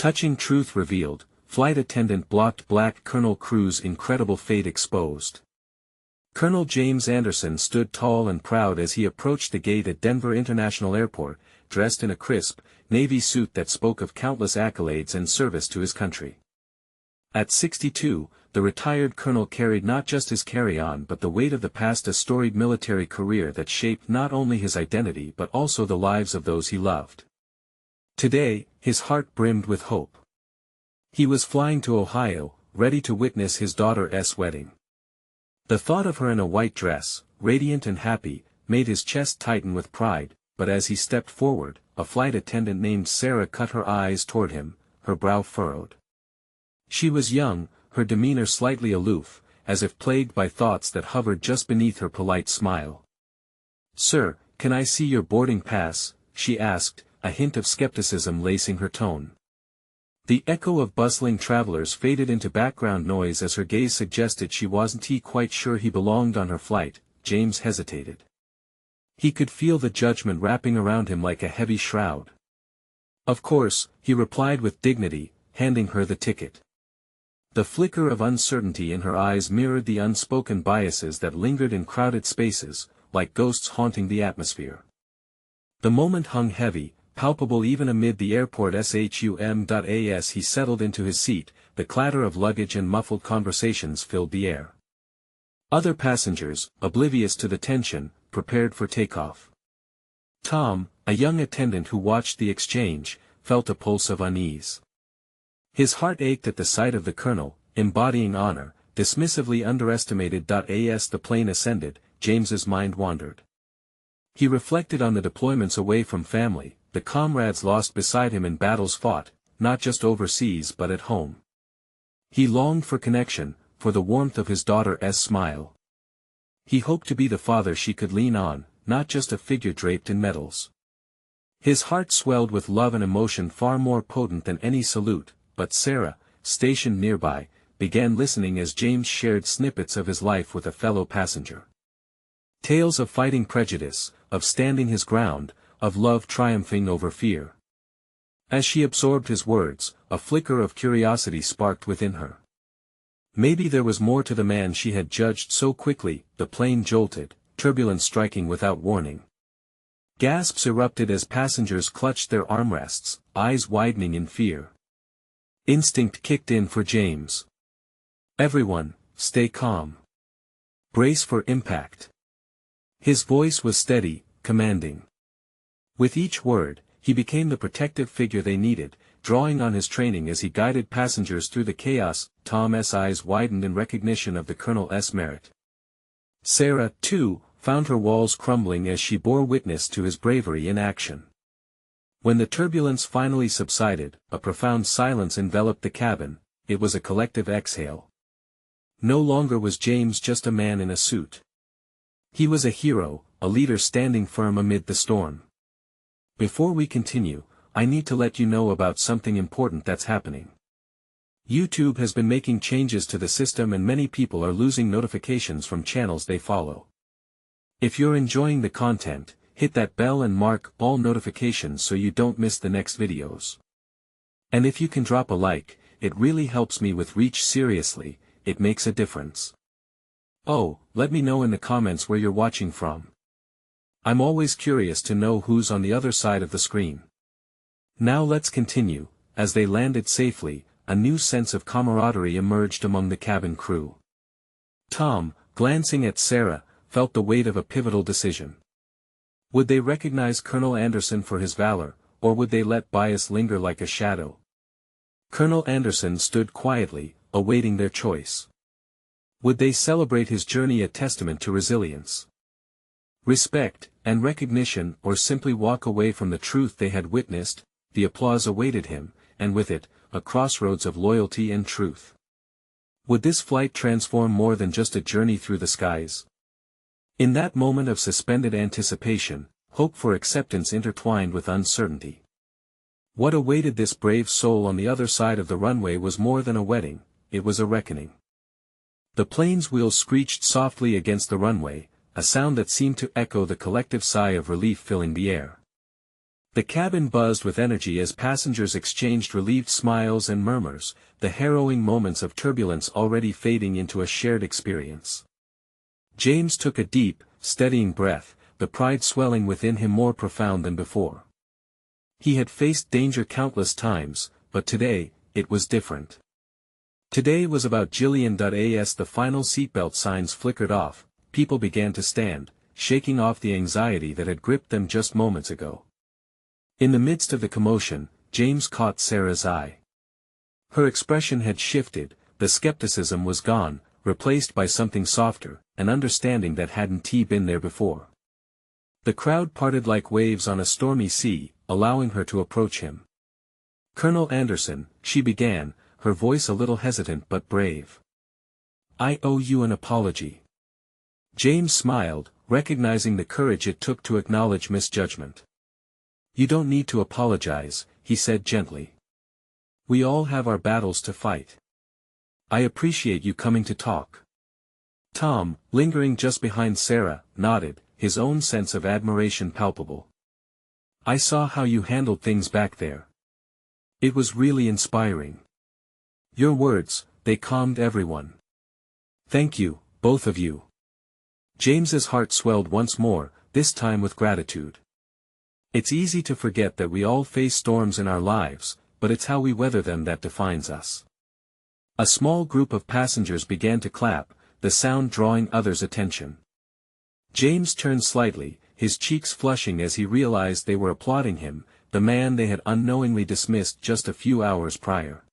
Touching truth revealed, flight attendant blocked Black Colonel Crew's incredible fate exposed. Colonel James Anderson stood tall and proud as he approached the gate at Denver International Airport, dressed in a crisp, Navy suit that spoke of countless accolades and service to his country. At 62, the retired colonel carried not just his carry-on but the weight of the past, a storied military career that shaped not only his identity but also the lives of those he loved. Today, his heart brimmed with hope. He was flying to Ohio, ready to witness his daughter's wedding. The thought of her in a white dress, radiant and happy, made his chest tighten with pride, but as he stepped forward, a flight attendant named Sarah cut her eyes toward him, her brow furrowed. She was young, her demeanor slightly aloof, as if plagued by thoughts that hovered just beneath her polite smile. "Sir, can I see your boarding pass?" she asked, a hint of skepticism lacing her tone. The echo of bustling travelers faded into background noise as her gaze suggested she wasn't quite sure he belonged on her flight. James hesitated. He could feel the judgment wrapping around him like a heavy shroud. "Of course," he replied with dignity, handing her the ticket. The flicker of uncertainty in her eyes mirrored the unspoken biases that lingered in crowded spaces, like ghosts haunting the atmosphere. The moment hung heavy, palpable even amid the airport shum. He settled into his seat, the clatter of luggage and muffled conversations filled the air. Other passengers, oblivious to the tension, prepared for takeoff. Tom, a young attendant who watched the exchange, felt a pulse of unease. His heart ached at the sight of the colonel, embodying honor, dismissively underestimated. As the plane ascended, James's mind wandered. He reflected on the deployments away from family, the comrades lost beside him in battles fought, not just overseas but at home. He longed for connection, for the warmth of his daughter's smile. He hoped to be the father she could lean on, not just a figure draped in medals. His heart swelled with love and emotion far more potent than any salute, but Sarah, stationed nearby, began listening as James shared snippets of his life with a fellow passenger. Tales of fighting prejudice, of standing his ground, of love triumphing over fear. As she absorbed his words, a flicker of curiosity sparked within her. Maybe there was more to the man she had judged so quickly. The plane jolted, turbulence striking without warning. Gasps erupted as passengers clutched their armrests, eyes widening in fear. Instinct kicked in for James. "Everyone, stay calm. Brace for impact." His voice was steady, commanding. With each word, he became the protective figure they needed, drawing on his training as he guided passengers through the chaos. Tom's eyes widened in recognition of the colonel's merit. Sarah, too, found her walls crumbling as she bore witness to his bravery in action. When the turbulence finally subsided, a profound silence enveloped the cabin. It was a collective exhale. No longer was James just a man in a suit. He was a hero, a leader standing firm amid the storm. Before we continue, I need to let you know about something important that's happening. YouTube has been making changes to the system and many people are losing notifications from channels they follow. If you're enjoying the content, hit that bell and mark all notifications so you don't miss the next videos. And if you can drop a like, it really helps me with reach. Seriously, it makes a difference. Oh, let me know in the comments where you're watching from. I'm always curious to know who's on the other side of the screen. Now let's continue. As they landed safely, a new sense of camaraderie emerged among the cabin crew. Tom, glancing at Sarah, felt the weight of a pivotal decision. Would they recognize Colonel Anderson for his valor, or would they let bias linger like a shadow? Colonel Anderson stood quietly, awaiting their choice. Would they celebrate his journey, a testament to resilience, respect, and recognition, or simply walk away from the truth they had witnessed? The applause awaited him, and with it, a crossroads of loyalty and truth. Would this flight transform more than just a journey through the skies? In that moment of suspended anticipation, hope for acceptance intertwined with uncertainty. What awaited this brave soul on the other side of the runway was more than a wedding, it was a reckoning. The plane's wheels screeched softly against the runway, a sound that seemed to echo the collective sigh of relief filling the air. The cabin buzzed with energy as passengers exchanged relieved smiles and murmurs, the harrowing moments of turbulence already fading into a shared experience. James took a deep, steadying breath, the pride swelling within him more profound than before. He had faced danger countless times, but today, it was different. Today was about Jillian. As the final seatbelt signs flickered off, people began to stand, shaking off the anxiety that had gripped them just moments ago. In the midst of the commotion, James caught Sarah's eye. Her expression had shifted, the skepticism was gone, replaced by something softer, an understanding that hadn't been there before. The crowd parted like waves on a stormy sea, allowing her to approach him. "Colonel Anderson," she began, her voice a little hesitant but brave. "I owe you an apology." James smiled, recognizing the courage it took to acknowledge misjudgment. "You don't need to apologize," he said gently. "We all have our battles to fight. I appreciate you coming to talk." Tom, lingering just behind Sarah, nodded, his own sense of admiration palpable. "I saw how you handled things back there. It was really inspiring. Your words, they calmed everyone. Thank you, both of you." James's heart swelled once more, this time with gratitude. It's easy to forget that we all face storms in our lives, but it's how we weather them that defines us. A small group of passengers began to clap, the sound drawing others' attention. James turned slightly, his cheeks flushing as he realized they were applauding him, the man they had unknowingly dismissed just a few hours prior.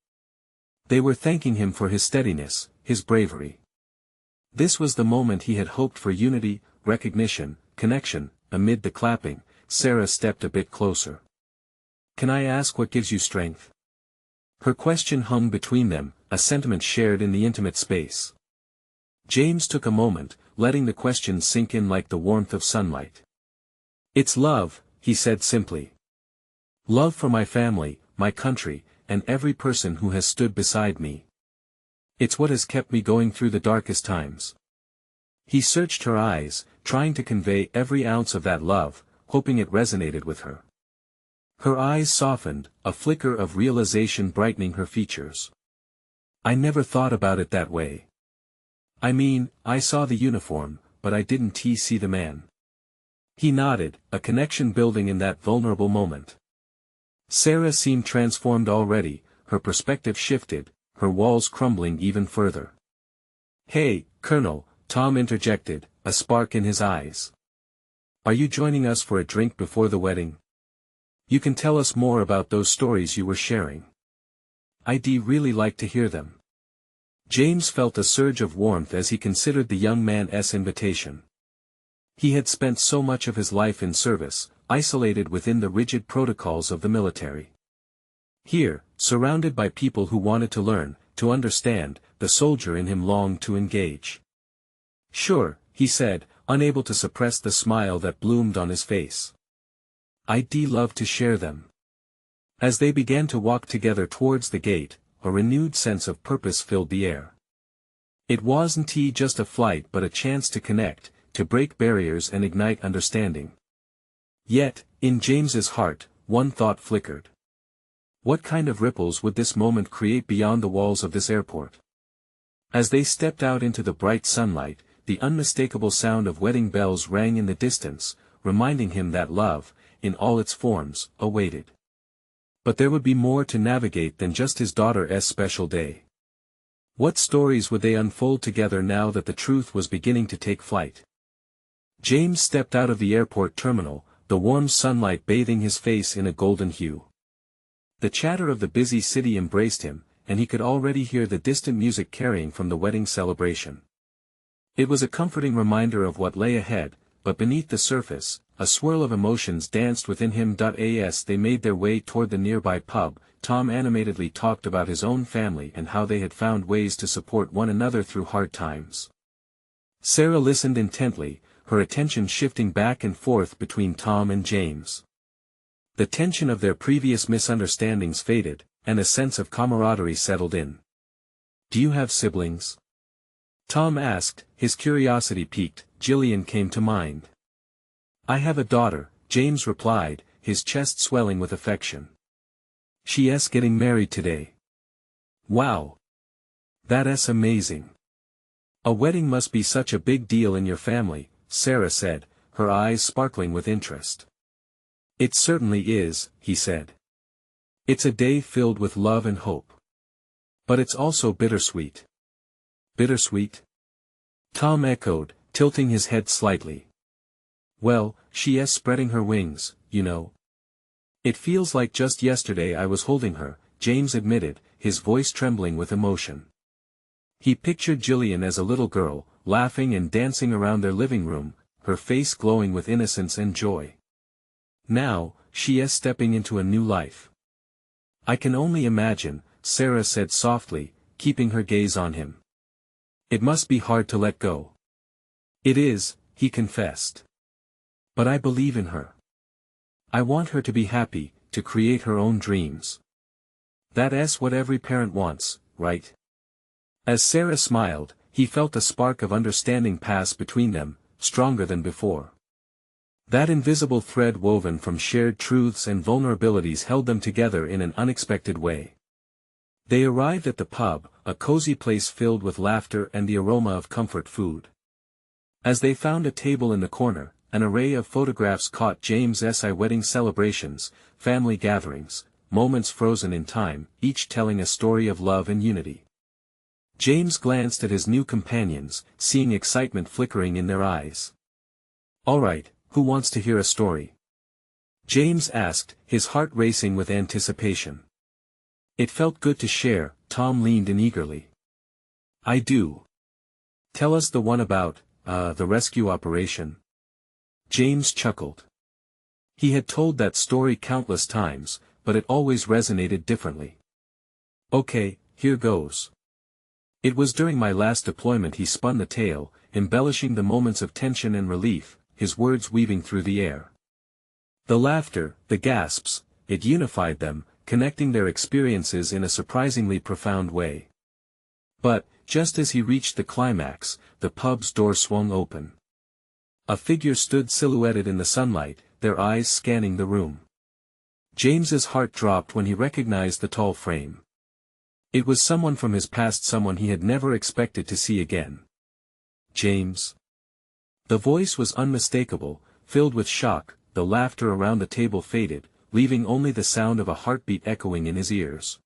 They were thanking him for his steadiness, his bravery. This was the moment he had hoped for: unity, recognition, connection. Amid the clapping, Sarah stepped a bit closer. "Can I ask what gives you strength?" Her question hung between them, a sentiment shared in the intimate space. James took a moment, letting the question sink in like the warmth of sunlight. "It's love," he said simply. "Love for my family, my country, and every person who has stood beside me. It's what has kept me going through the darkest times." He searched her eyes, trying to convey every ounce of that love, hoping it resonated with her. Her eyes softened, a flicker of realization brightening her features. "I never thought about it that way. I mean, I saw the uniform, but I didn't see the man." He nodded, a connection building in that vulnerable moment. Sarah seemed transformed already, her perspective shifted, her walls crumbling even further. "Hey, Colonel," Tom interjected, a spark in his eyes. "Are you joining us for a drink before the wedding? You can tell us more about those stories you were sharing. I'd really like to hear them." James felt a surge of warmth as he considered the young man's invitation. He had spent so much of his life in service, isolated within the rigid protocols of the military. Here, surrounded by people who wanted to learn, to understand, the soldier in him longed to engage. "Sure," he said, unable to suppress the smile that bloomed on his face. "I'd love to share them." As they began to walk together towards the gate, a renewed sense of purpose filled the air. It wasn't just a flight but a chance to connect, to break barriers and ignite understanding. Yet, in James's heart, one thought flickered. What kind of ripples would this moment create beyond the walls of this airport? As they stepped out into the bright sunlight, the unmistakable sound of wedding bells rang in the distance, reminding him that love, in all its forms, awaited. But there would be more to navigate than just his daughter's special day. What stories would they unfold together now that the truth was beginning to take flight? James stepped out of the airport terminal, the warm sunlight bathing his face in a golden hue. The chatter of the busy city embraced him, and he could already hear the distant music carrying from the wedding celebration. It was a comforting reminder of what lay ahead, but beneath the surface, a swirl of emotions danced within him. As they made their way toward the nearby pub, Tom animatedly talked about his own family and how they had found ways to support one another through hard times. Sarah listened intently, her attention shifting back and forth between Tom and James. The tension of their previous misunderstandings faded, and a sense of camaraderie settled in. "Do you have siblings?" Tom asked, his curiosity piqued. Jillian came to mind. "I have a daughter," James replied, his chest swelling with affection. She's getting married today. Wow! That's amazing. A wedding must be such a big deal in your family, Sarah said, her eyes sparkling with interest. It certainly is, he said. It's a day filled with love and hope. But it's also bittersweet. Bittersweet? Tom echoed, tilting his head slightly. Well, she's spreading her wings, you know. It feels like just yesterday I was holding her, James admitted, his voice trembling with emotion. He pictured Gillian as a little girl, laughing and dancing around their living room, her face glowing with innocence and joy. Now, she's stepping into a new life. I can only imagine, Sarah said softly, keeping her gaze on him. It must be hard to let go. It is, he confessed. But I believe in her. I want her to be happy, to create her own dreams. That's what every parent wants, right? As Sarah smiled, he felt a spark of understanding pass between them, stronger than before. That invisible thread woven from shared truths and vulnerabilities held them together in an unexpected way. They arrived at the pub, a cozy place filled with laughter and the aroma of comfort food. As they found a table in the corner, an array of photographs caught James's eye: wedding celebrations, family gatherings, moments frozen in time, each telling a story of love and unity. James glanced at his new companions, seeing excitement flickering in their eyes. All right, who wants to hear a story? James asked, his heart racing with anticipation. It felt good to share, Tom leaned in eagerly. I do. Tell us the one about, the rescue operation. James chuckled. He had told that story countless times, but it always resonated differently. Okay, here goes. It was during my last deployment, he spun the tale, embellishing the moments of tension and relief, his words weaving through the air. The laughter, the gasps, it unified them, connecting their experiences in a surprisingly profound way. But, just as he reached the climax, the pub's door swung open. A figure stood silhouetted in the sunlight, their eyes scanning the room. James's heart dropped when he recognized the tall frame. It was someone from his past, someone he had never expected to see again. James. The voice was unmistakable, filled with shock. The laughter around the table faded, leaving only the sound of a heartbeat echoing in his ears.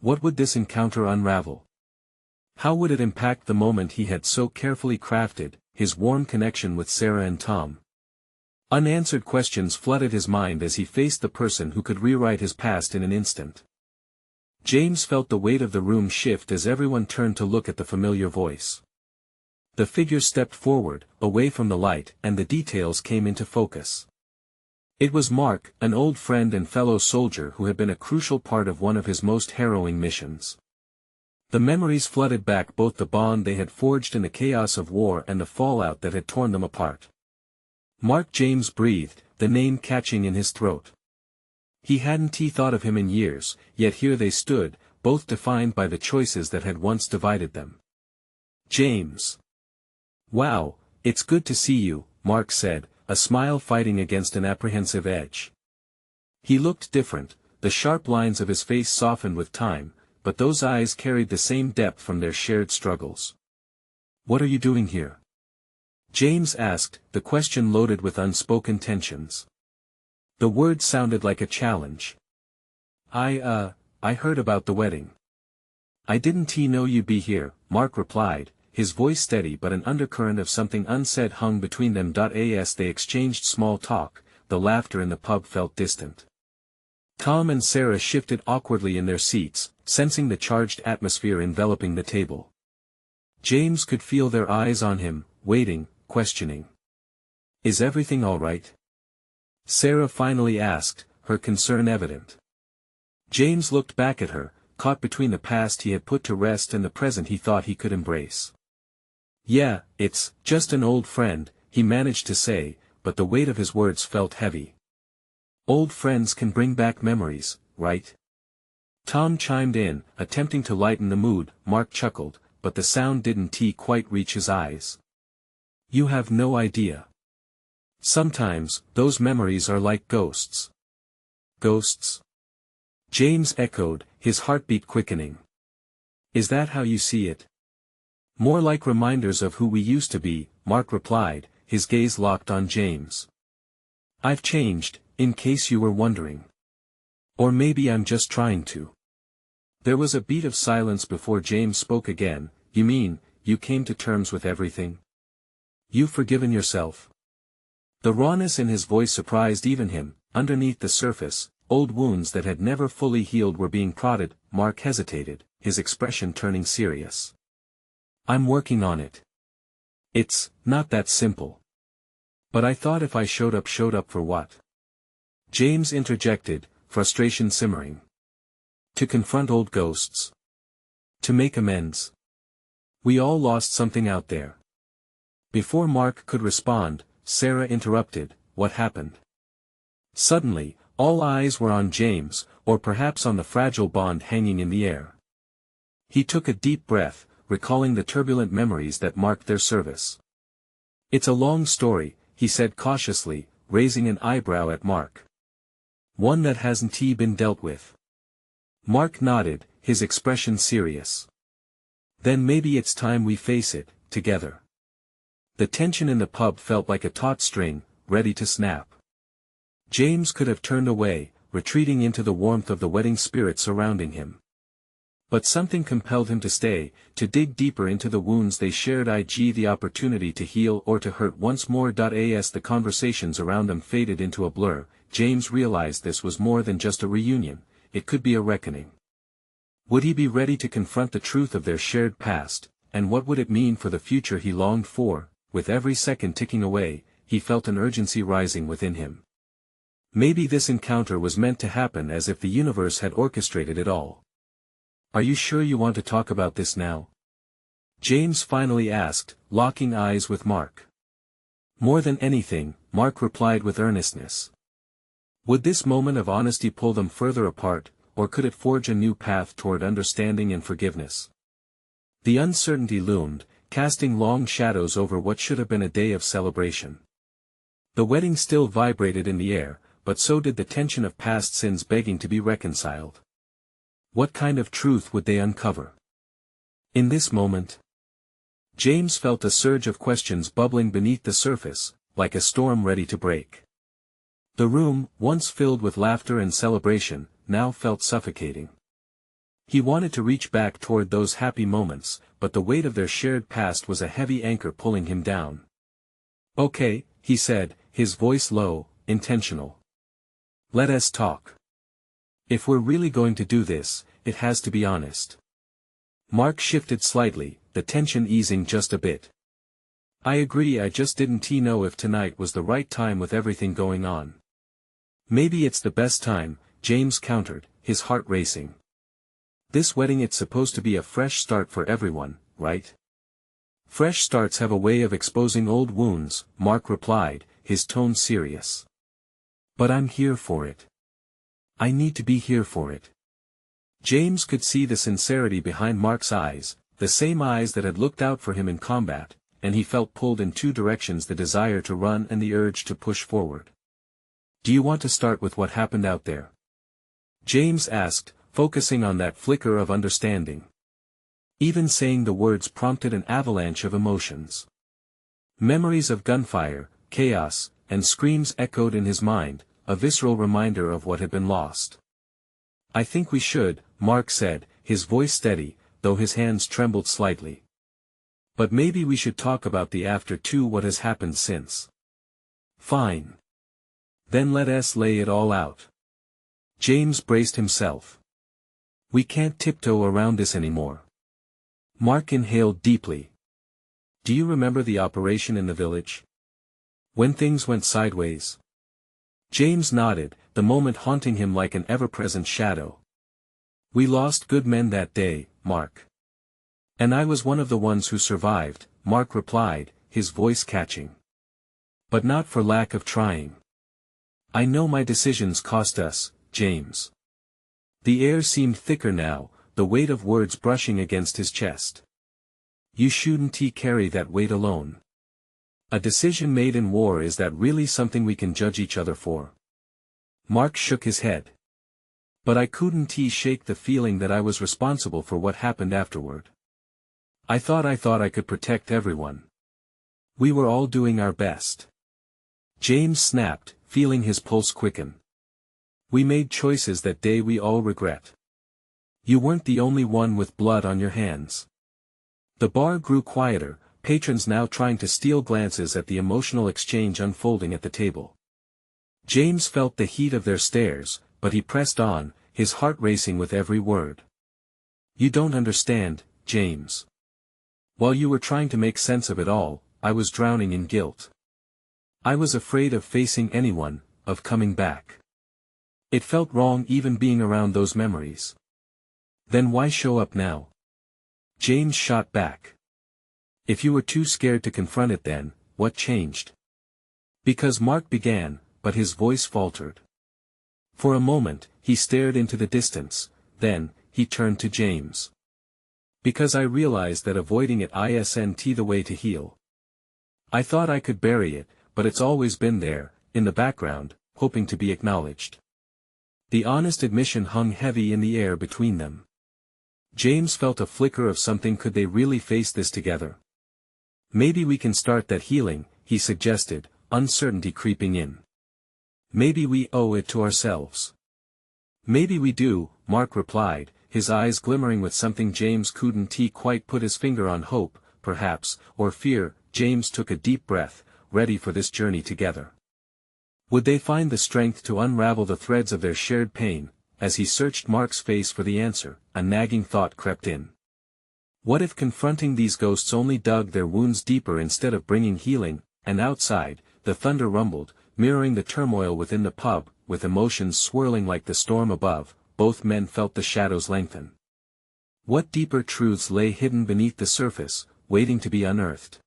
What would this encounter unravel? How would it impact the moment he had so carefully crafted, his warm connection with Sarah and Tom? Unanswered questions flooded his mind as he faced the person who could rewrite his past in an instant. James felt the weight of the room shift as everyone turned to look at the familiar voice. The figure stepped forward, away from the light, and the details came into focus. It was Mark, an old friend and fellow soldier who had been a crucial part of one of his most harrowing missions. The memories flooded back, both the bond they had forged in the chaos of war and the fallout that had torn them apart. Mark. James breathed, the name catching in his throat. He hadn't thought of him in years, yet here they stood, both defined by the choices that had once divided them. James. Wow, it's good to see you, Mark said, a smile fighting against an apprehensive edge. He looked different, the sharp lines of his face softened with time, but those eyes carried the same depth from their shared struggles. What are you doing here? James asked, the question loaded with unspoken tensions. The word sounded like a challenge. I heard about the wedding. I didn't know you'd be here, Mark replied, his voice steady but an undercurrent of something unsaid hung between them. As they exchanged small talk, the laughter in the pub felt distant. Tom and Sarah shifted awkwardly in their seats, sensing the charged atmosphere enveloping the table. James could feel their eyes on him, waiting, questioning. Is everything all right? Sarah finally asked, her concern evident. James looked back at her, caught between the past he had put to rest and the present he thought he could embrace. Yeah, it's just an old friend, he managed to say, but the weight of his words felt heavy. Old friends can bring back memories, right? Tom chimed in, attempting to lighten the mood. Mark chuckled, but the sound didn't quite reach his eyes. You have no idea. Sometimes, those memories are like ghosts. Ghosts? James echoed, his heartbeat quickening. Is that how you see it? More like reminders of who we used to be, Mark replied, his gaze locked on James. I've changed, in case you were wondering. Or maybe I'm just trying to. There was a beat of silence before James spoke again. You mean, you came to terms with everything? You've forgiven yourself? The rawness in his voice surprised even him. Underneath the surface, old wounds that had never fully healed were being prodded. Mark hesitated, his expression turning serious. I'm working on it. It's not that simple. But I thought if I showed up for what? James interjected, frustration simmering. To confront old ghosts. To make amends. We all lost something out there. Before Mark could respond, Sarah interrupted. What happened? Suddenly, all eyes were on James, or perhaps on the fragile bond hanging in the air. He took a deep breath, recalling the turbulent memories that marked their service. It's a long story, he said cautiously, raising an eyebrow at Mark. One that hasn't been dealt with. Mark nodded, his expression serious. Then maybe it's time we face it, together. The tension in the pub felt like a taut string, ready to snap. James could have turned away, retreating into the warmth of the wedding spirit surrounding him. But something compelled him to stay, to dig deeper into the wounds they shared, the opportunity to heal or to hurt once more. As the conversations around them faded into a blur, James realized this was more than just a reunion, it could be a reckoning. Would he be ready to confront the truth of their shared past, and what would it mean for the future he longed for? With every second ticking away, he felt an urgency rising within him. Maybe this encounter was meant to happen, as if the universe had orchestrated it all. Are you sure you want to talk about this now? James finally asked, locking eyes with Mark. More than anything, Mark replied with earnestness. Would this moment of honesty pull them further apart, or could it forge a new path toward understanding and forgiveness? The uncertainty loomed, casting long shadows over what should have been a day of celebration. The wedding still vibrated in the air, but so did the tension of past sins begging to be reconciled. What kind of truth would they uncover? In this moment, James felt a surge of questions bubbling beneath the surface, like a storm ready to break. The room, once filled with laughter and celebration, now felt suffocating. He wanted to reach back toward those happy moments, but the weight of their shared past was a heavy anchor pulling him down. Okay, he said, his voice low, intentional. Let us talk. If we're really going to do this, it has to be honest. Mark shifted slightly, the tension easing just a bit. I agree, I just didn't know if tonight was the right time with everything going on. Maybe it's the best time, James countered, his heart racing. This wedding, it's supposed to be a fresh start for everyone, right? Fresh starts have a way of exposing old wounds, Mark replied, his tone serious. But I'm here for it. I need to be here for it. James could see the sincerity behind Mark's eyes, the same eyes that had looked out for him in combat, and he felt pulled in two directions: the desire to run and the urge to push forward. Do you want to start with what happened out there? James asked, focusing on that flicker of understanding. Even saying the words prompted an avalanche of emotions. Memories of gunfire, chaos, and screams echoed in his mind, a visceral reminder of what had been lost. I think we should, Mark said, his voice steady, though his hands trembled slightly. But maybe we should talk about the after too, what has happened since. Fine. Then let us lay it all out. James braced himself. We can't tiptoe around this anymore. Mark inhaled deeply. Do you remember the operation in the village? When things went sideways? James nodded, the moment haunting him like an ever-present shadow. We lost good men that day, Mark. And I was one of the ones who survived, Mark replied, his voice catching. But not for lack of trying. I know my decisions cost us, James. The air seemed thicker now, the weight of words brushing against his chest. You shouldn't carry that weight alone. A decision made in war, is that really something we can judge each other for? Mark shook his head. But I couldn't shake the feeling that I was responsible for what happened afterward. I thought I could protect everyone. We were all doing our best. James snapped, feeling his pulse quicken. We made choices that day we all regret. You weren't the only one with blood on your hands. The bar grew quieter, patrons now trying to steal glances at the emotional exchange unfolding at the table. James felt the heat of their stares, but he pressed on, his heart racing with every word. You don't understand, James. While you were trying to make sense of it all, I was drowning in guilt. I was afraid of facing anyone, of coming back. It felt wrong even being around those memories. Then why show up now? James shot back. If you were too scared to confront it, then what changed? Because Mark began, but his voice faltered. For a moment, he stared into the distance, then, he turned to James. Because I realized that avoiding it isn't the way to heal. I thought I could bury it, but it's always been there, in the background, hoping to be acknowledged. The honest admission hung heavy in the air between them. James felt a flicker of something. Could they really face this together? Maybe we can start that healing, he suggested, uncertainty creeping in. Maybe we owe it to ourselves. Maybe we do, Mark replied, his eyes glimmering with something James couldn't quite put his finger on. Hope, perhaps, or fear. James took a deep breath, ready for this journey together. Would they find the strength to unravel the threads of their shared pain? As he searched Mark's face for the answer, a nagging thought crept in. What if confronting these ghosts only dug their wounds deeper instead of bringing healing? And outside, the thunder rumbled, mirroring the turmoil within the pub, with emotions swirling like the storm above. Both men felt the shadows lengthen. What deeper truths lay hidden beneath the surface, waiting to be unearthed?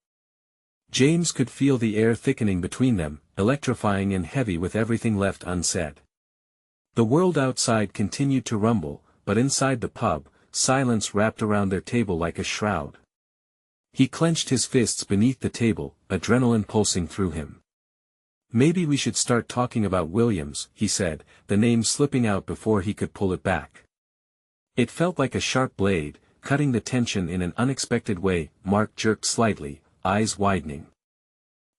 James could feel the air thickening between them, electrifying and heavy with everything left unsaid. The world outside continued to rumble, but inside the pub, silence wrapped around their table like a shroud. He clenched his fists beneath the table, adrenaline pulsing through him. Maybe we should start talking about Williams, he said, the name slipping out before he could pull it back. It felt like a sharp blade, cutting the tension in an unexpected way. Mark jerked slightly, eyes widening.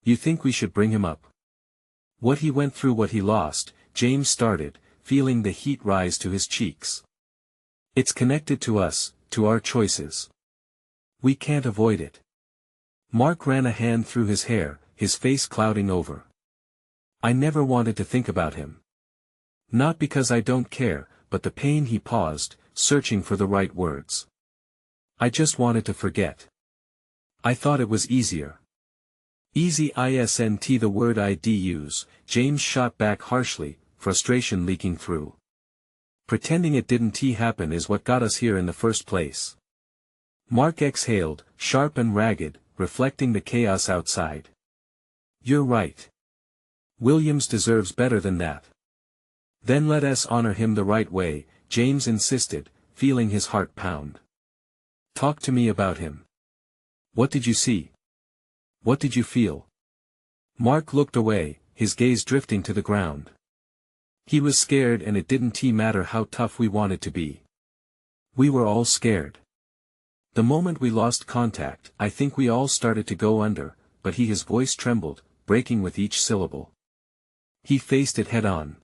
You think we should bring him up? What he went through, what he lost, James started, feeling the heat rise to his cheeks. It's connected to us, to our choices. We can't avoid it. Mark ran a hand through his hair, his face clouding over. I never wanted to think about him. Not because I don't care, but the pain. He paused, searching for the right words. I just wanted to forget. I thought it was easier. Easy isn't the word I'd use, James shot back harshly, frustration leaking through. Pretending it didn't happen is what got us here in the first place. Mark exhaled, sharp and ragged, reflecting the chaos outside. You're right. Williams deserves better than that. Then let us honor him the right way, James insisted, feeling his heart pound. Talk to me about him. What did you see? What did you feel? Mark looked away, his gaze drifting to the ground. He was scared, and it didn't matter how tough we wanted to be. We were all scared. The moment we lost contact, I think we all started to go under, but his voice trembled, breaking with each syllable. He faced it head on.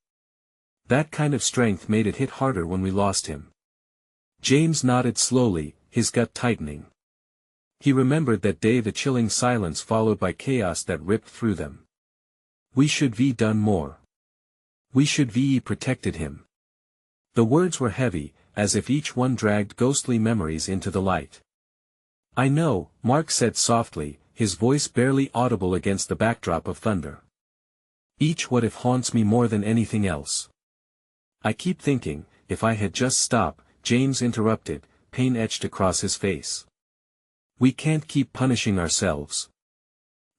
That kind of strength made it hit harder when we lost him. James nodded slowly, his gut tightening. He remembered that day, the chilling silence followed by chaos that ripped through them. We should have done more. We should have protected him. The words were heavy, as if each one dragged ghostly memories into the light. I know, Mark said softly, his voice barely audible against the backdrop of thunder. Each what if haunts me more than anything else. I keep thinking, if I had just stopped, James interrupted, pain etched across his face. We can't keep punishing ourselves.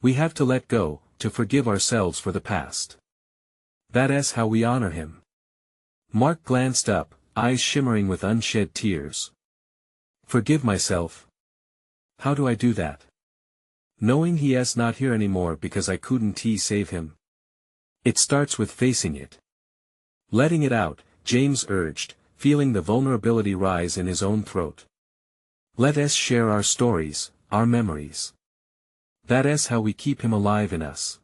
We have to let go, to forgive ourselves for the past. That's how we honor him. Mark glanced up, eyes shimmering with unshed tears. Forgive myself? How do I do that? Knowing he's not here anymore because I couldn't save him. It starts with facing it. Letting it out, James urged, feeling the vulnerability rise in his own throat. Let us share our stories, our memories. That's how we keep him alive in us.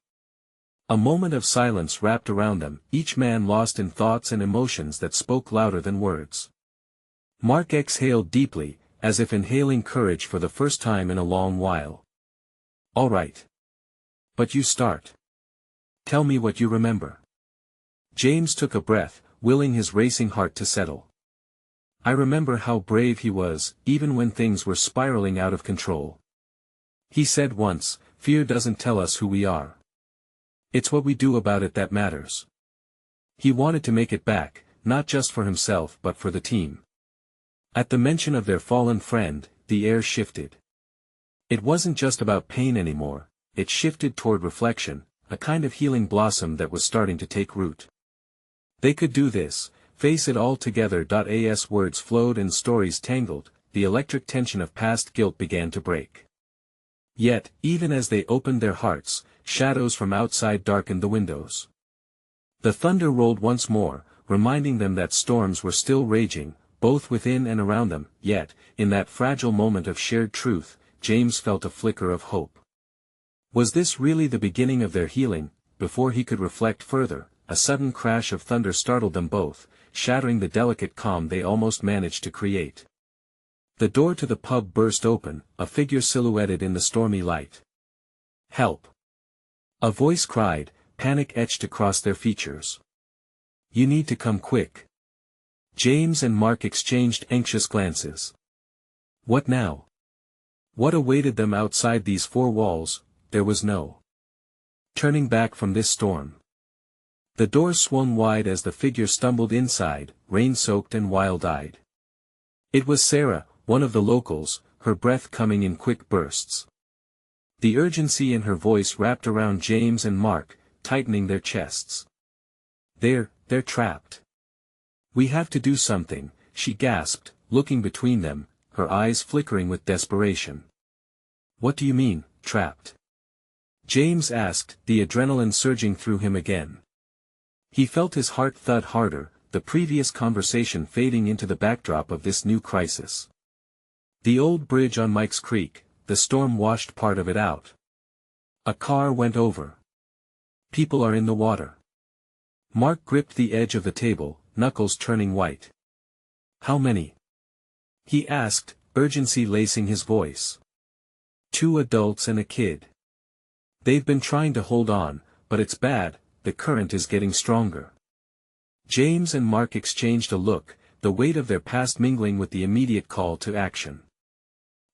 A moment of silence wrapped around them, each man lost in thoughts and emotions that spoke louder than words. Mark exhaled deeply, as if inhaling courage for the first time in a long while. All right. But you start. Tell me what you remember. James took a breath, willing his racing heart to settle. I remember how brave he was, even when things were spiraling out of control. He said once, fear doesn't tell us who we are. It's what we do about it that matters. He wanted to make it back, not just for himself but for the team. At the mention of their fallen friend, the air shifted. It wasn't just about pain anymore, it shifted toward reflection, a kind of healing blossom that was starting to take root. They could do this, face it all together. As words flowed and stories tangled, the electric tension of past guilt began to break. Yet, even as they opened their hearts, shadows from outside darkened the windows. The thunder rolled once more, reminding them that storms were still raging, both within and around them, yet, in that fragile moment of shared truth, James felt a flicker of hope. Was this really the beginning of their healing? Before he could reflect further, a sudden crash of thunder startled them both, shattering the delicate calm they almost managed to create. The door to the pub burst open, a figure silhouetted in the stormy light. Help! A voice cried, panic etched across their features. You need to come quick. James and Mark exchanged anxious glances. What now? What awaited them outside these four walls? There was no turning back from this storm. The door swung wide as the figure stumbled inside, rain-soaked and wild-eyed. It was Sarah, one of the locals, her breath coming in quick bursts. The urgency in her voice wrapped around James and Mark, tightening their chests. They're trapped. We have to do something, she gasped, looking between them, her eyes flickering with desperation. What do you mean, trapped? James asked, the adrenaline surging through him again. He felt his heart thud harder, the previous conversation fading into the backdrop of this new crisis. The old bridge on Mike's Creek, the storm washed part of it out. A car went over. People are in the water. Mark gripped the edge of the table, knuckles turning white. How many? He asked, urgency lacing his voice. 2 adults and a kid. They've been trying to hold on, but it's bad, the current is getting stronger. James and Mark exchanged a look, the weight of their past mingling with the immediate call to action.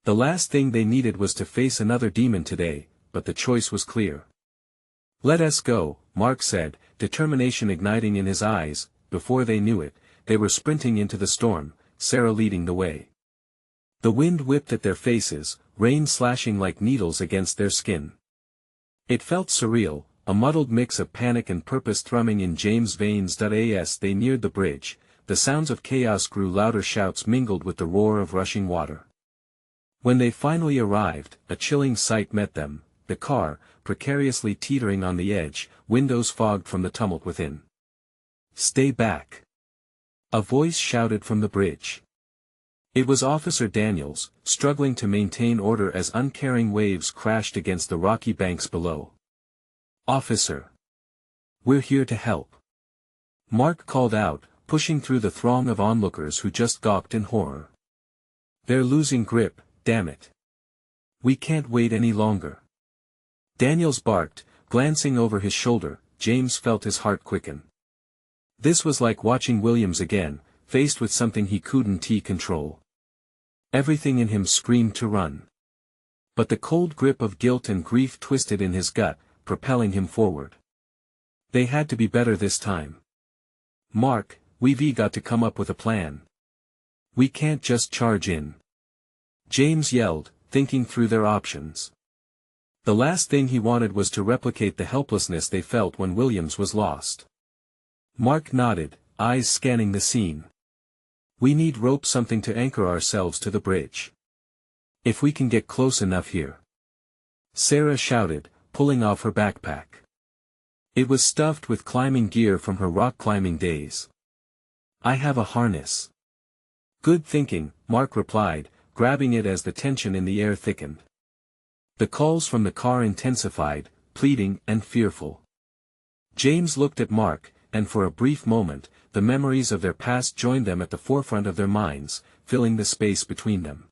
The last thing they needed was to face another demon today, but the choice was clear. Let us go, Mark said, determination igniting in his eyes. Before they knew it, they were sprinting into the storm, Sarah leading the way. The wind whipped at their faces, rain slashing like needles against their skin. It felt surreal, a muddled mix of panic and purpose thrumming in James' veins. As they neared the bridge, the sounds of chaos grew louder, shouts mingled with the roar of rushing water. When they finally arrived, a chilling sight met them, the car, precariously teetering on the edge, windows fogged from the tumult within. Stay back! A voice shouted from the bridge. It was Officer Daniels, struggling to maintain order as uncaring waves crashed against the rocky banks below. Officer! We're here to help. Mark called out, pushing through the throng of onlookers who just gawked in horror. They're losing grip, damn it. We can't wait any longer. Daniels barked, glancing over his shoulder. James felt his heart quicken. This was like watching Williams again, faced with something he couldn't control. Everything in him screamed to run. But the cold grip of guilt and grief twisted in his gut, propelling him forward. They had to be better this time. Mark, we've got to come up with a plan. We can't just charge in. James yelled, thinking through their options. The last thing he wanted was to replicate the helplessness they felt when Williams was lost. Mark nodded, eyes scanning the scene. We need rope, something to anchor ourselves to the bridge. If we can get close enough here. Sarah shouted, pulling off her backpack. It was stuffed with climbing gear from her rock climbing days. I have a harness. Good thinking, Mark replied, grabbing it as the tension in the air thickened. The calls from the car intensified, pleading and fearful. James looked at Mark, and for a brief moment, the memories of their past joined them at the forefront of their minds, filling the space between them.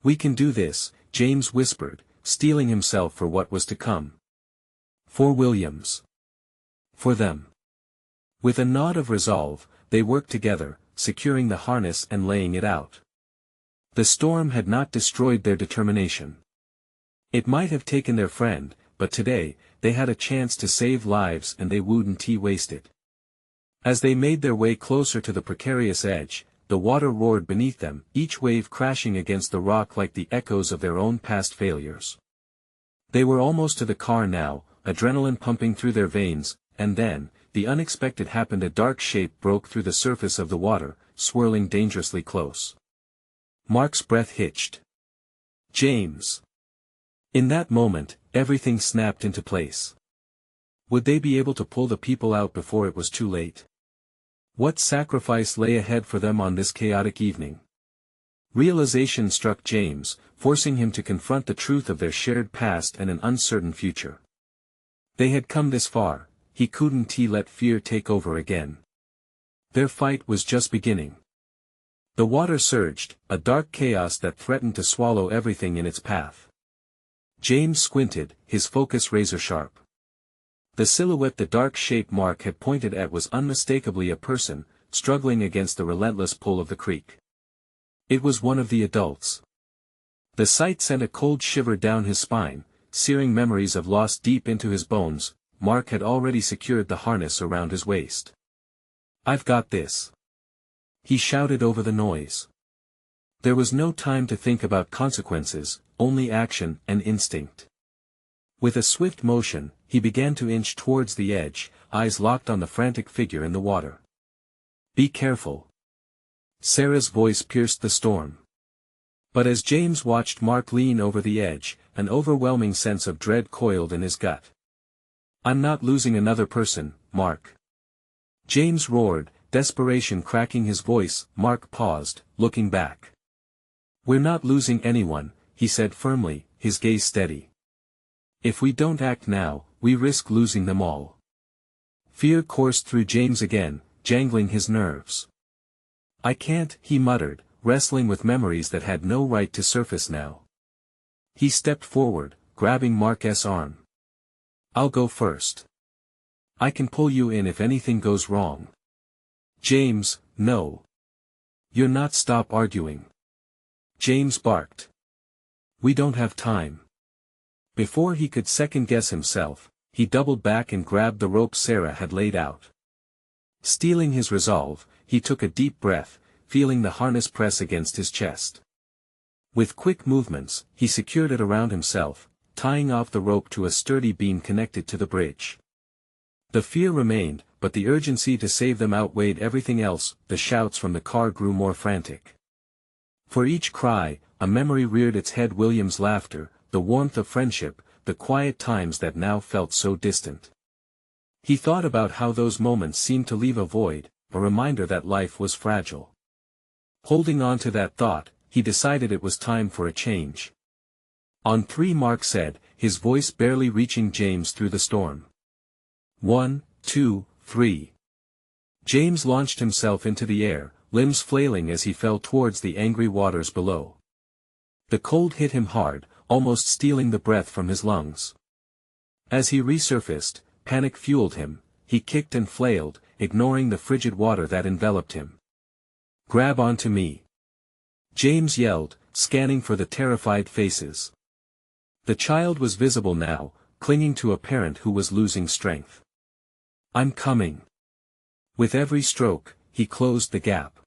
We can do this, James whispered, steeling himself for what was to come. For Williams. For them. With a nod of resolve, they worked together, securing the harness and laying it out. The storm had not destroyed their determination. It might have taken their friend, but today, they had a chance to save lives and they wouldn't waste it. As they made their way closer to the precarious edge, the water roared beneath them, each wave crashing against the rock like the echoes of their own past failures. They were almost to the car now, adrenaline pumping through their veins, and then, the unexpected happened. A dark shape broke through the surface of the water, swirling dangerously close. Mark's breath hitched. James. In that moment, everything snapped into place. Would they be able to pull the people out before it was too late? What sacrifice lay ahead for them on this chaotic evening? Realization struck James, forcing him to confront the truth of their shared past and an uncertain future. They had come this far, he couldn't let fear take over again. Their fight was just beginning. The water surged, a dark chaos that threatened to swallow everything in its path. James squinted, his focus razor-sharp. The silhouette the dark shape Mark had pointed at was unmistakably a person, struggling against the relentless pull of the creek. It was one of the adults. The sight sent a cold shiver down his spine, searing memories of loss deep into his bones. Mark had already secured the harness around his waist. I've got this. He shouted over the noise. There was no time to think about consequences, only action and instinct. With a swift motion, he began to inch towards the edge, eyes locked on the frantic figure in the water. Be careful. Sarah's voice pierced the storm. But as James watched Mark lean over the edge, an overwhelming sense of dread coiled in his gut. I'm not losing another person, Mark. James roared, desperation cracking his voice. Mark paused, looking back. We're not losing anyone, he said firmly, his gaze steady. If we don't act now, we risk losing them all. Fear coursed through James again, jangling his nerves. I can't, he muttered, wrestling with memories that had no right to surface now. He stepped forward, grabbing Mark's arm. I'll go first. I can pull you in if anything goes wrong. James, no. You're not. Stop arguing. James barked. We don't have time. Before he could second-guess himself, he doubled back and grabbed the rope Sarah had laid out. Steeling his resolve, he took a deep breath, feeling the harness press against his chest. With quick movements, he secured it around himself, tying off the rope to a sturdy beam connected to the bridge. The fear remained, but the urgency to save them outweighed everything else. The shouts from the car grew more frantic. For each cry, a memory reared its head. William's laughter, the warmth of friendship, the quiet times that now felt so distant. He thought about how those moments seemed to leave a void, a reminder that life was fragile. Holding on to that thought, he decided it was time for a change. On 3, Mark said, his voice barely reaching James through the storm. 1, 2, 3. James launched himself into the air, limbs flailing as he fell towards the angry waters below. The cold hit him hard, almost stealing the breath from his lungs. As he resurfaced, panic fueled him. He kicked and flailed, ignoring the frigid water that enveloped him. Grab onto me. James yelled, scanning for the terrified faces. The child was visible now, clinging to a parent who was losing strength. I'm coming. With every stroke, he closed the gap.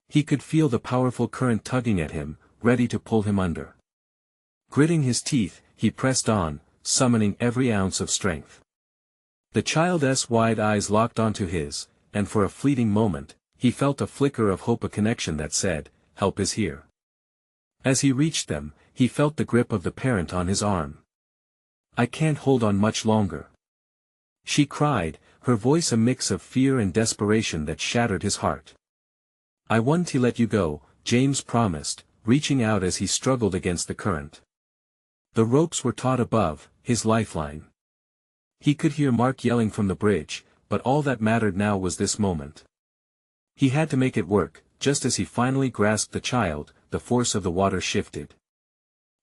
He could feel the powerful current tugging at him, ready to pull him under. Gritting his teeth, he pressed on, summoning every ounce of strength. The child's wide eyes locked onto his, and for a fleeting moment, he felt a flicker of hope, a connection that said, help is here. As he reached them, he felt the grip of the parent on his arm. I can't hold on much longer. She cried, her voice a mix of fear and desperation that shattered his heart. I won't let you go, James promised, reaching out as he struggled against the current. The ropes were taut above, his lifeline. He could hear Mark yelling from the bridge, but all that mattered now was this moment. He had to make it work. Just as he finally grasped the child, the force of the water shifted.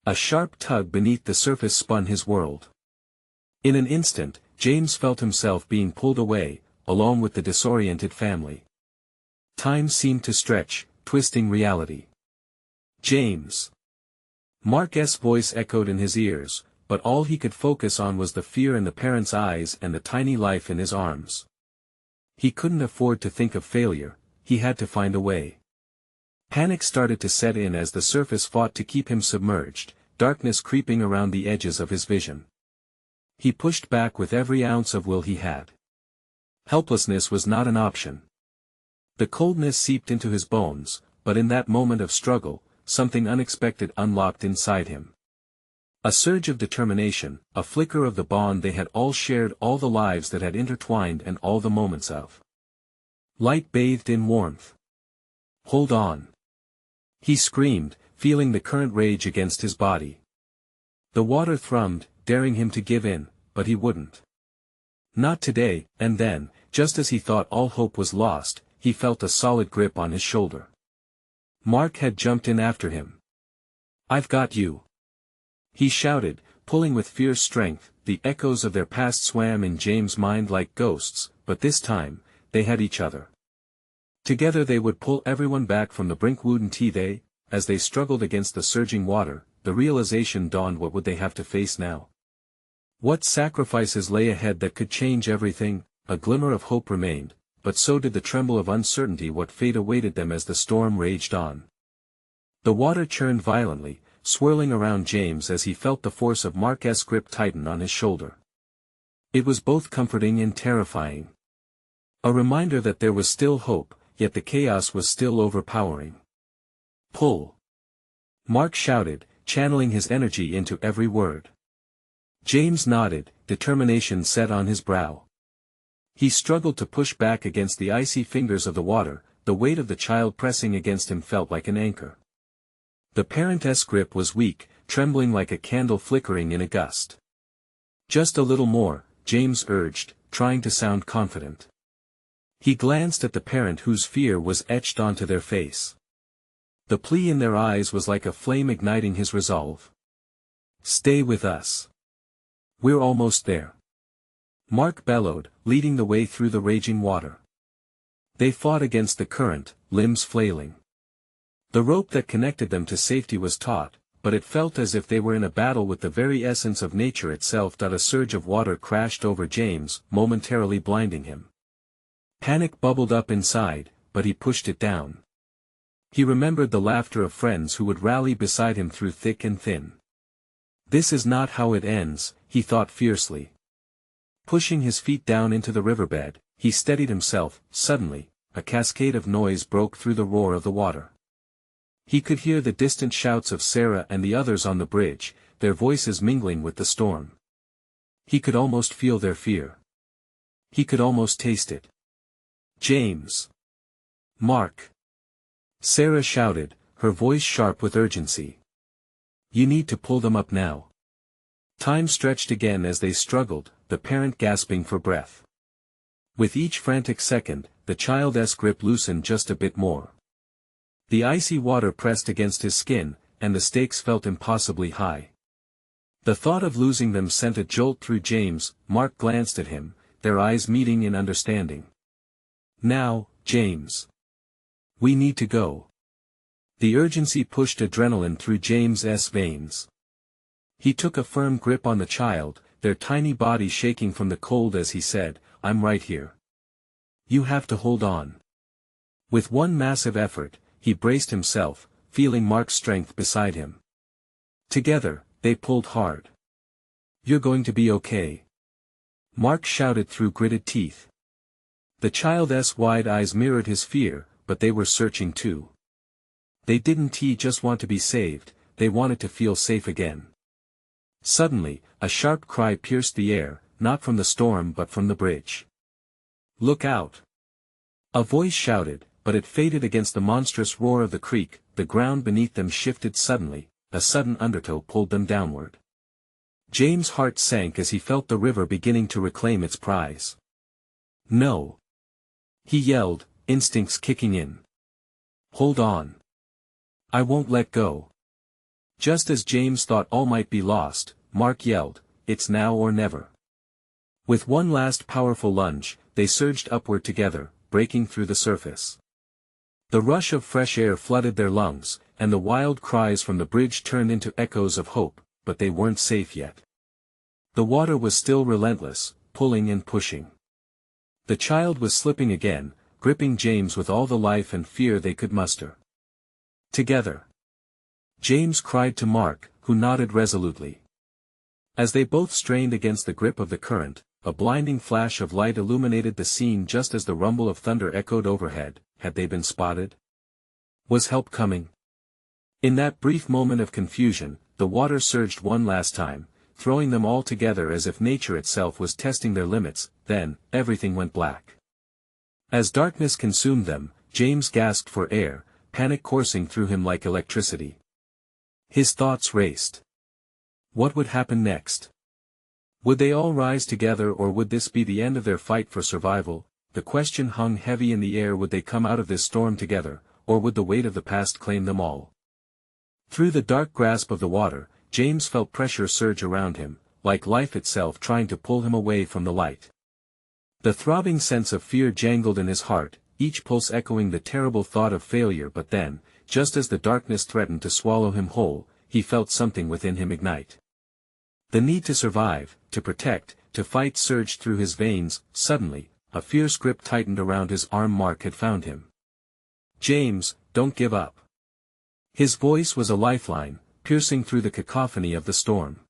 A sharp tug beneath the surface spun his world. In an instant, James felt himself being pulled away, along with the disoriented family. Time seemed to stretch, twisting reality. James. Mark's voice echoed in his ears, but all he could focus on was the fear in the parent's eyes and the tiny life in his arms. He couldn't afford to think of failure. He had to find a way. Panic started to set in as the surface fought to keep him submerged, darkness creeping around the edges of his vision. He pushed back with every ounce of will he had. Helplessness was not an option. The coldness seeped into his bones, but in that moment of struggle, something unexpected unlocked inside him. A surge of determination, a flicker of the bond they had all shared, all the lives that had intertwined and all the moments of light bathed in warmth. Hold on. He screamed, feeling the current rage against his body. The water thrummed, daring him to give in, but he wouldn't. Not today. And then, just as he thought all hope was lost, he felt a solid grip on his shoulder. Mark had jumped in after him. I've got you. He shouted, pulling with fierce strength. The echoes of their past swam in James' mind like ghosts, but this time, they had each other. Together they would pull everyone back from the brink. Wouldn't they? As they struggled against the surging water, the realization dawned: what would they have to face now? What sacrifices lay ahead that could change everything? A glimmer of hope remained, but so did the tremble of uncertainty. What fate awaited them as the storm raged on? The water churned violently, swirling around James as he felt the force of Mark's grip tighten on his shoulder. It was both comforting and terrifying. A reminder that there was still hope, yet the chaos was still overpowering. Pull! Mark shouted, channeling his energy into every word. James nodded, determination set on his brow. He struggled to push back against the icy fingers of the water. The weight of the child pressing against him felt like an anchor. The parent's grip was weak, trembling like a candle flickering in a gust. Just a little more, James urged, trying to sound confident. He glanced at the parent whose fear was etched onto their face. The plea in their eyes was like a flame igniting his resolve. Stay with us. We're almost there. Mark bellowed, leading the way through the raging water. They fought against the current, limbs flailing. The rope that connected them to safety was taut, but it felt as if they were in a battle with the very essence of nature itself. A surge of water crashed over James, momentarily blinding him. Panic bubbled up inside, but he pushed it down. He remembered the laughter of friends who would rally beside him through thick and thin. This is not how it ends, he thought fiercely. Pushing his feet down into the riverbed, he steadied himself. Suddenly, a cascade of noise broke through the roar of the water. He could hear the distant shouts of Sarah and the others on the bridge, their voices mingling with the storm. He could almost feel their fear. He could almost taste it. James. Mark. Sarah shouted, her voice sharp with urgency. You need to pull them up now. Time stretched again as they struggled, the parent gasping for breath. With each frantic second, the child's grip loosened just a bit more. The icy water pressed against his skin, and the stakes felt impossibly high. The thought of losing them sent a jolt through James. Mark glanced at him, their eyes meeting in understanding. Now, James. We need to go. The urgency pushed adrenaline through James's veins. He took a firm grip on the child, their tiny body shaking from the cold as he said, I'm right here. You have to hold on. With one massive effort, he braced himself, feeling Mark's strength beside him. Together, they pulled hard. You're going to be okay. Mark shouted through gritted teeth. The child's wide eyes mirrored his fear, but they were searching too. They didn't just want to be saved, they wanted to feel safe again. Suddenly, a sharp cry pierced the air, not from the storm but from the bridge. "Look out!" A voice shouted, but it faded against the monstrous roar of the creek. The ground beneath them shifted suddenly, a sudden undertow pulled them downward. James' heart sank as he felt the river beginning to reclaim its prize. "No!" he yelled, instincts kicking in. "Hold on. I won't let go." Just as James thought all might be lost, Mark yelled, "It's now or never." With one last powerful lunge, they surged upward together, breaking through the surface. The rush of fresh air flooded their lungs, and the wild cries from the bridge turned into echoes of hope, but they weren't safe yet. The water was still relentless, pulling and pushing. The child was slipping again, gripping James with all the life and fear they could muster. "Together!" James cried to Mark, who nodded resolutely. As they both strained against the grip of the current, a blinding flash of light illuminated the scene just as the rumble of thunder echoed overhead. Had they been spotted? Was help coming? In that brief moment of confusion, the water surged one last time, throwing them all together as if nature itself was testing their limits. Then, everything went black. As darkness consumed them, James gasped for air, panic coursing through him like electricity. His thoughts raced. What would happen next? Would they all rise together, or would this be the end of their fight for survival? The question hung heavy in the air. Would they come out of this storm together, or would the weight of the past claim them all? Through the dark grasp of the water, James felt pressure surge around him, like life itself trying to pull him away from the light. The throbbing sense of fear jangled in his heart, each pulse echoing the terrible thought of failure. But then, just as the darkness threatened to swallow him whole, he felt something within him ignite. The need to survive, to protect, to fight surged through his veins. Suddenly, a fierce grip tightened around his arm. Mark had found him. "James, don't give up." His voice was a lifeline, piercing through the cacophony of the storm.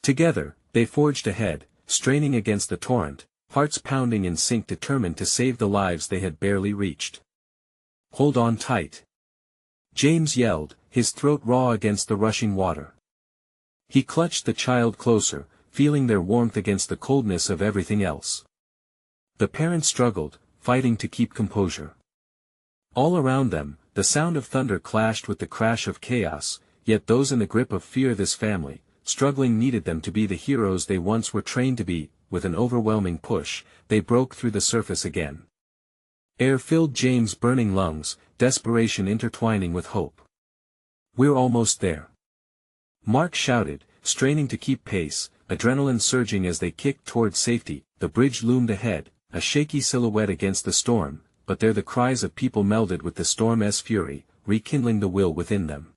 Together, they forged ahead, straining against the torrent, hearts pounding in sync, determined to save the lives they had barely reached. "Hold on tight!" James yelled, his throat raw against the rushing water. He clutched the child closer, feeling their warmth against the coldness of everything else. The parents struggled, fighting to keep composure. All around them, the sound of thunder clashed with the crash of chaos, yet those in the grip of fear, this family, struggling, needed them to be the heroes they once were trained to be. With an overwhelming push, they broke through the surface again. Air filled James' burning lungs, desperation intertwining with hope. "We're almost there!" Mark shouted, straining to keep pace, adrenaline surging as they kicked toward safety. The bridge loomed ahead, a shaky silhouette against the storm, but there the cries of people melded with the storm's fury, rekindling the will within them.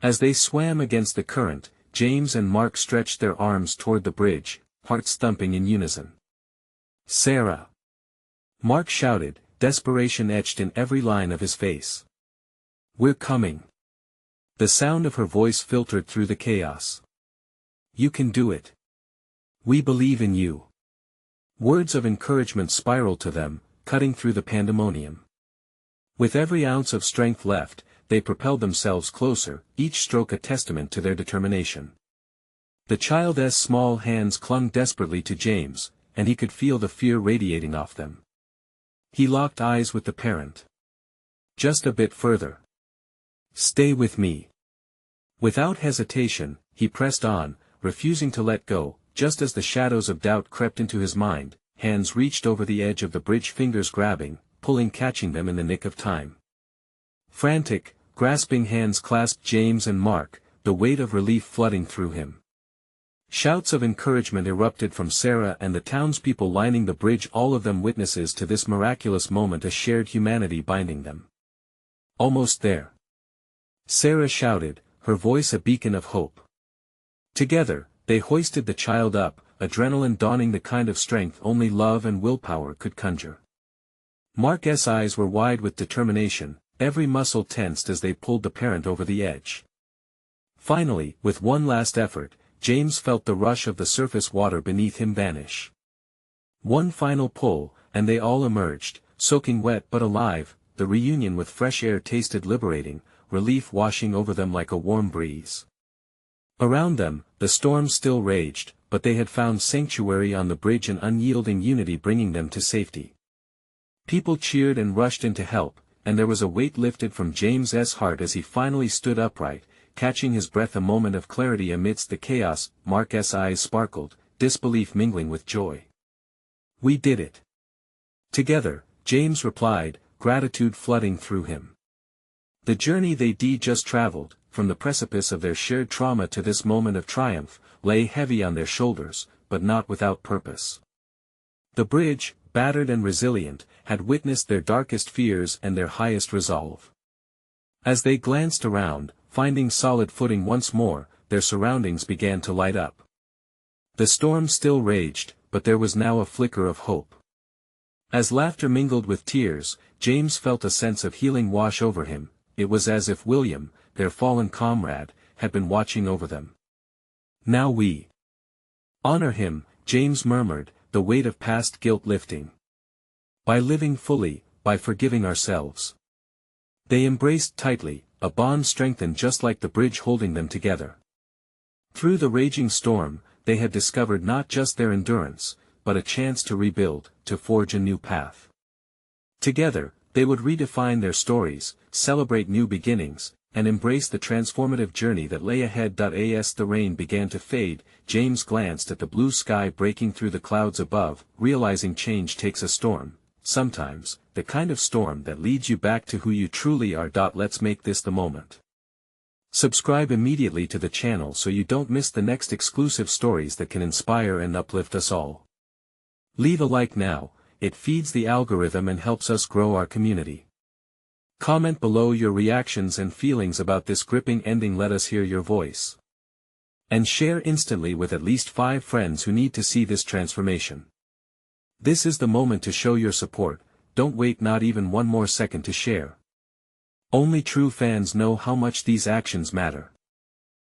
As they swam against the current, James and Mark stretched their arms toward the bridge, hearts thumping in unison. "Sarah!" Mark shouted, desperation etched in every line of his face. "We're coming!" The sound of her voice filtered through the chaos. "You can do it! We believe in you!" Words of encouragement spiraled to them, cutting through the pandemonium. With every ounce of strength left, they propelled themselves closer, each stroke a testament to their determination. The child's small hands clung desperately to James, and he could feel the fear radiating off them. He locked eyes with the parent. "Just a bit further. Stay with me." Without hesitation, he pressed on, refusing to let go. Just as the shadows of doubt crept into his mind, hands reached over the edge of the bridge, fingers grabbing, pulling, catching them in the nick of time. Frantic, grasping hands clasped James and Mark, the weight of relief flooding through him. Shouts of encouragement erupted from Sarah and the townspeople lining the bridge, all of them witnesses to this miraculous moment, a shared humanity binding them. "Almost there!" Sarah shouted, her voice a beacon of hope. Together, they hoisted the child up, adrenaline dawning, the kind of strength only love and willpower could conjure. Mark's eyes were wide with determination, every muscle tensed as they pulled the parent over the edge. Finally, with one last effort, James felt the rush of the surface water beneath him vanish. One final pull, and they all emerged, soaking wet but alive. The reunion with fresh air tasted liberating, relief washing over them like a warm breeze. Around them, the storm still raged, but they had found sanctuary on the bridge and unyielding unity bringing them to safety. People cheered and rushed in to help, and there was a weight lifted from James's heart as he finally stood upright, catching his breath. A moment of clarity amidst the chaos. Mark's eyes sparkled, disbelief mingling with joy. "We did it." "Together," James replied, gratitude flooding through him. The journey they just traveled, from the precipice of their shared trauma to this moment of triumph, lay heavy on their shoulders, but not without purpose. The bridge, battered and resilient, had witnessed their darkest fears and their highest resolve. As they glanced around, finding solid footing once more, their surroundings began to light up. The storm still raged, but there was now a flicker of hope. As laughter mingled with tears, James felt a sense of healing wash over him. It was as if William, their fallen comrade, had been watching over them. "Now we honor him," James murmured, the weight of past guilt lifting. "By living fully, by forgiving ourselves." They embraced tightly, a bond strengthened just like the bridge holding them together. Through the raging storm, they had discovered not just their endurance, but a chance to rebuild, to forge a new path. Together, they would redefine their stories, celebrate new beginnings, and embrace the transformative journey that lay ahead. As the rain began to fade, James glanced at the blue sky breaking through the clouds above, realizing change takes a storm, sometimes, the kind of storm that leads you back to who you truly are. Let's make this the moment. Subscribe immediately to the channel so you don't miss the next exclusive stories that can inspire and uplift us all. Leave a like now, it feeds the algorithm and helps us grow our community. Comment below your reactions and feelings about this gripping ending. Let us hear your voice. And share instantly with at least 5 friends who need to see this transformation. This is the moment to show your support. Don't wait not even one more second to share. Only true fans know how much these actions matter.